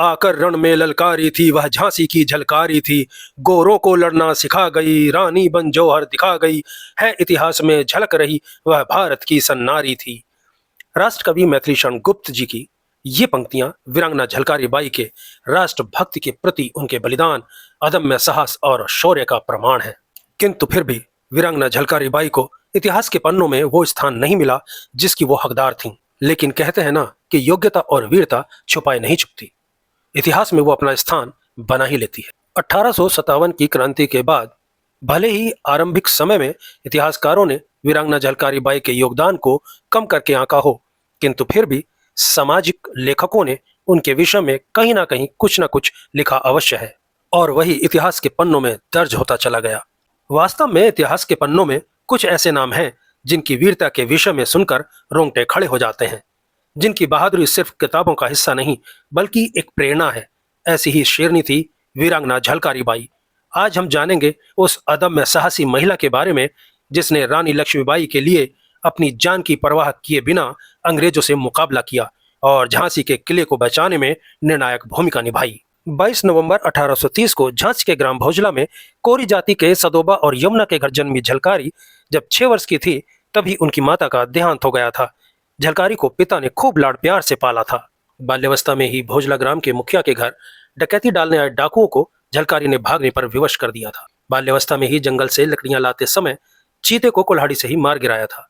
आकर रण में ललकारी थी, वह झांसी की झलकारी थी। गोरों को लड़ना सिखा गई, रानी बन जौहर दिखा गई। है इतिहास में झलक रही, वह भारत की सन्नारी थी। राष्ट्रकवि मैथिली शरण गुप्त जी की ये पंक्तियां वीरांगना झलकारी बाई के राष्ट्रभक्ति के प्रति उनके बलिदान, अदम्य साहस और शौर्य का प्रमाण है। किंतु फिर भी वीरांगना झलकारी बाई को इतिहास के पन्नों में वो स्थान नहीं मिला जिसकी वो हकदार थीं। लेकिन कहते हैं ना कि योग्यता और वीरता छुपाए नहीं छुपती, इतिहास में वो अपना स्थान बना ही लेती है। 1857 की क्रांति के बाद भले ही आरंभिक समय में इतिहासकारों ने वीरांगना झलकारी बाई के योगदान को कम करके आंका हो, किंतु फिर भी सामाजिक लेखकों ने उनके विषय में कहीं ना कहीं कुछ ना कुछ लिखा अवश्य है, और वही इतिहास के पन्नों में दर्ज होता चला गया। वास्तव में इतिहास के पन्नों में कुछ ऐसे नाम हैं जिनकी वीरता के विषय में सुनकर रोंगटे खड़े हो जाते हैं, जिनकी बहादुरी सिर्फ किताबों का हिस्सा नहीं बल्कि एक प्रेरणा है। ऐसी ही शेरनी थी वीरांगना झलकारी बाई। आज हम जानेंगे उस अदम्य साहसी महिला के बारे में जिसने रानी लक्ष्मीबाई के लिए अपनी जान की परवाह किए बिना अंग्रेजों से मुकाबला किया और झांसी के किले को बचाने में निर्णायक भूमिका निभाई। 22 नवंबर 1830 को झांसी के ग्राम भोजला में कोरी जाति के सदोबा और यमुना के घर जन्मी झलकारी जब 6 वर्ष की थी तभी उनकी माता का देहांत हो गया था। झलकारी को पिता ने खूब लाड़ प्यार से पाला था। बाल्यावस्था में ही भोजला ग्राम के मुखिया के घर डकैती डालने आए डाकुओं को झलकारी ने भागने पर विवश कर दिया था। बाल्यावस्था में ही जंगल से लकड़ियां लाते समय चीते को कुल्हाड़ी से ही मार गिराया था।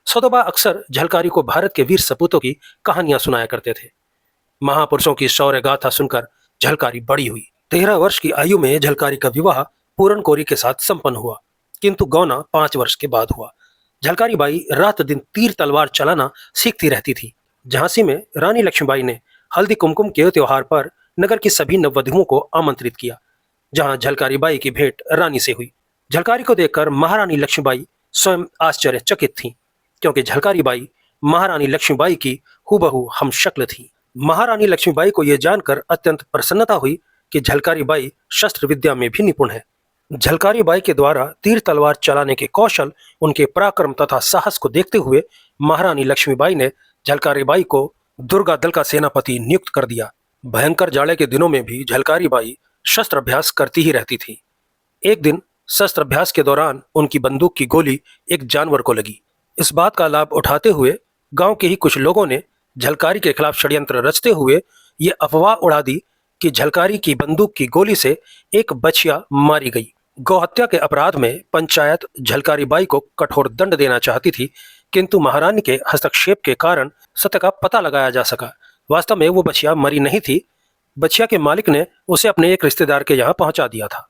सदोबा अक्सर झलकारी को भारत के वीर सपूतों की कहानियां सुनाया करते थे। महापुरुषों की शौर्य गाथा सुनकर झलकारी बड़ी हुई। 13 वर्ष की आयु में झलकारी का विवाह पूरन कोरी के साथ संपन्न हुआ, किंतु गौना 5 वर्ष के बाद हुआ। झलकारी बाई रात दिन तीर तलवार चलाना सीखती रहती थी। झांसी में रानी लक्ष्मीबाई ने हल्दी कुमकुम के त्योहार पर नगर की सभी नववधुओं को आमंत्रित किया, जहां झलकारी बाई की भेंट रानी से हुई। झलकारी को देखकर महारानी लक्ष्मीबाई स्वयं आश्चर्यचकित थीं, क्योंकि झलकारी बाई महारानी लक्ष्मीबाई की हूबहू हमशक्ल थी। महारानी लक्ष्मीबाई को यह जानकर अत्यंत प्रसन्नता हुई कि झलकारी बाई शस्त्र विद्या में भी निपुण है। झलकारी बाई के द्वारा तीर तलवार चलाने के कौशल, उनके पराक्रम तथा साहस को देखते हुए महारानी लक्ष्मीबाई ने झलकारी बाई को दुर्गा दल का सेनापति नियुक्त कर दिया। भयंकर जाड़े के दिनों में भी झलकारी बाई शस्त्र अभ्यास करती ही रहती थी। एक दिन शस्त्र अभ्यास के दौरान उनकी बंदूक की गोली एक जानवर को लगी। इस बात का लाभ उठाते हुए गांव के ही कुछ लोगों ने झलकारी के खिलाफ षड्यंत्र रचते हुए ये अफवाह उड़ा दी कि झलकारी की बंदूक की गोली से एक बछिया मारी गई। गौहत्या के अपराध में पंचायत झलकारी बाई को कठोर दंड देना चाहती थी, किंतु महारानी के हस्तक्षेप के कारण सत्य का पता लगाया जा सका। वास्तव में वो बछिया मरी नहीं थी। बछिया के मालिक ने उसे अपने एक रिश्तेदार के यहाँ पहुंचा दिया था,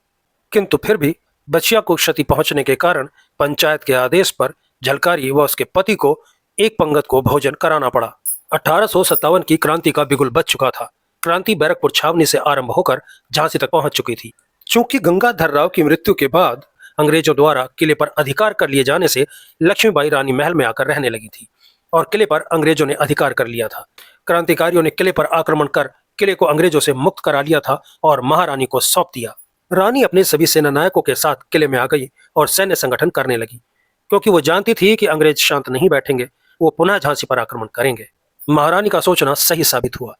किंतु फिर भी बछिया को क्षति पहुंचने के कारण पंचायत के आदेश पर झलकारी व उसके पति को एक पंगत को भोजन कराना पड़ा। 1857 की क्रांति का बिगुल बज चुका था। क्रांति बैरकपुर छावनी से आरंभ होकर झांसी तक पहुंच चुकी थी। चूंकि गंगाधर राव की मृत्यु के बाद अंग्रेजों द्वारा किले पर अधिकार कर लिए जाने से लक्ष्मीबाई रानी महल में आकर रहने लगी थी और किले पर अंग्रेजों ने अधिकार कर लिया था। क्रांतिकारियों ने किले पर आक्रमण कर किले को अंग्रेजों से मुक्त करा लिया था और महारानी को सौंप दिया। रानी अपने सभी सेना नायकों के साथ किले में आ गई और सैन्य संगठन करने लगी, क्योंकि वो जानती थी कि अंग्रेज शांत नहीं बैठेंगे, वो पुनः झांसी पर आक्रमण करेंगे। महारानी का सोचना सही साबित हुआ।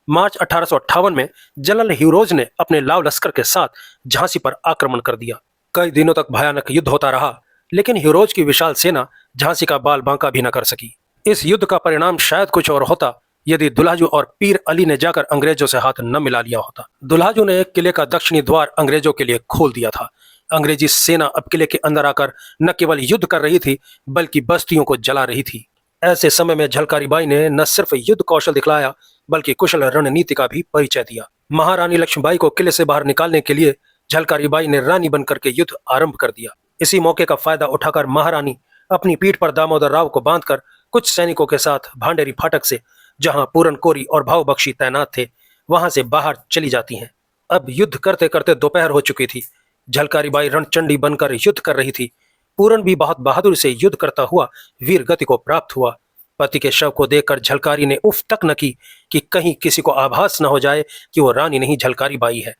मार्च 1858 में जनरल ह्यूरोज ने अपने लाव लश्कर के साथ झांसी पर आक्रमण कर दिया। कई दिनों तक भयानक युद्ध होता रहा, लेकिन ह्यूरोज की विशाल सेना झांसी का बाल बांका भी न कर सकी। इस युद्ध का परिणाम शायद कुछ और होता यदि दुल्हाजू और पीर अली ने जाकर अंग्रेजों से हाथ न मिला लिया होता। दुल्हाजू ने किले का दक्षिणी द्वार अंग्रेजों के लिए खोल दिया था। अंग्रेजी सेना अब किले के अंदर आकर न केवल युद्ध कर रही थी बल्कि बस्तियों को जला रही थी। ऐसे समय में झलकारी बाई ने न सिर्फ युद्ध कौशल दिखलाया बल्कि कुशल रणनीति का भी परिचय दिया। महारानी लक्ष्मीबाई को किले से बाहर निकालने के लिए झलकारी बाई ने रानी बनकर के युद्ध आरंभ कर दिया। इसी मौके का फायदा उठाकर महारानी अपनी पीठ पर दामोदर राव को बांधकर कुछ सैनिकों के साथ भांडेरी फाटक से, जहां पूरन कोरी और भाव बख्शी तैनात थे, वहां से बाहर चली जाती हैं। अब युद्ध करते करते दोपहर हो चुकी थी। झलकारी बाई रणचंडी बनकर युद्ध कर रही थी। पूरन भी बहुत बहादुरी से युद्ध करता हुआ वीर गति को प्राप्त हुआ। पति के शव को देखकर झलकारी ने उफ तक न की कि कहीं किसी को आभास न हो जाए कि वो रानी नहीं झलकारी बाई है।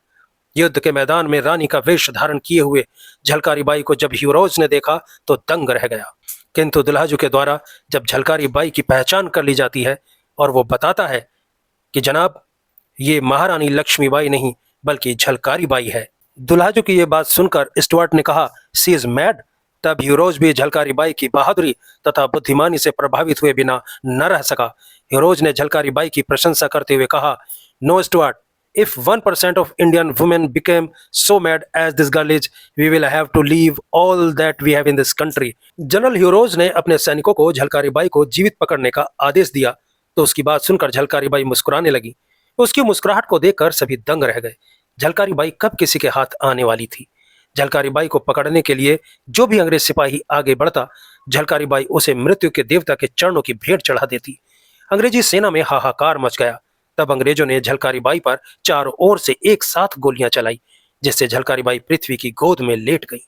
युद्ध के मैदान में रानी का वेश धारण किए हुए झलकारी बाई को जब ह्यूरोज ने देखा तो दंग रह गया, किंतु दुल्हाजू के द्वारा जब झलकारी बाई की पहचान कर ली जाती है और वो बताता है कि जनाब, ये महारानी लक्ष्मीबाई नहीं बल्कि झलकारी बाई है। दुल्हाजू की ये बात सुनकर स्टुअर्ट ने कहा, सी इज मैड। तब हीरोज भी झलकारी बाई की बहादुरी तथा बुद्धिमानी से प्रभावित हुए बिना न रह सका। हीरोज ने झलकारी बाई की प्रशंसा करते हुए कहा, no Stuart, if 1% of Indian women became so mad as this girl is, we will have to leave all that we have in this country. General heroes ने अपने सैनिकों को झलकारी बाई को जीवित पकड़ने का आदेश दिया तो उसकी बात सुनकर झलकारी बाई मुस्कुराने लगी। उसकी मुस्कुराहट को देखकर सभी दंग रह गए। झलकारी बाई कब किसी के हाथ आने वाली थी। झलकारी बाई को पकड़ने के लिए जो भी अंग्रेज सिपाही आगे बढ़ता, झलकारी बाई उसे मृत्यु के देवता के चरणों की भेंट चढ़ा देती। अंग्रेजी सेना में हाहाकार मच गया। तब अंग्रेजों ने झलकारी बाई पर चारों ओर से एक साथ गोलियां चलाई, जिससे झलकारी बाई पृथ्वी की गोद में लेट गई।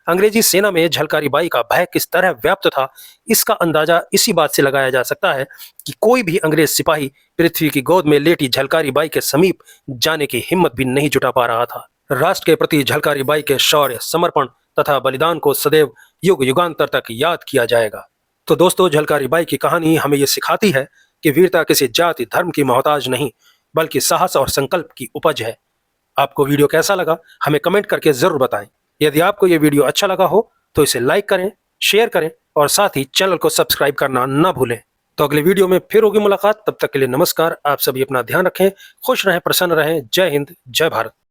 अंग्रेजी सेना में झलकारी बाई का भय किस तरह व्याप्त था, इसका अंदाजा इसी बात से लगाया जा सकता है कि कोई भी अंग्रेज सिपाही पृथ्वी की गोद में लेटी झलकारी बाई के समीप जाने की हिम्मत भी नहीं जुटा पा रहा था। राष्ट्र के प्रति झलकारी बाई के शौर्य, समर्पण तथा बलिदान को सदैव युग युगांतर तक याद किया जाएगा। तो दोस्तों, झलकारी बाई की कहानी हमें ये सिखाती है कि वीरता किसी जाति धर्म की मोहताज नहीं बल्कि साहस और संकल्प की उपज है। आपको वीडियो कैसा लगा हमें कमेंट करके जरूर बताएं। यदि आपको ये वीडियो अच्छा लगा हो तो इसे लाइक करें, शेयर करें और साथ ही चैनल को सब्सक्राइब करना ना भूलें। तो अगले वीडियो में फिर होगी मुलाकात। तब तक के लिए नमस्कार। आप सभी अपना ध्यान रखें, खुश रहें, प्रसन्न रहें। जय हिंद, जय भारत।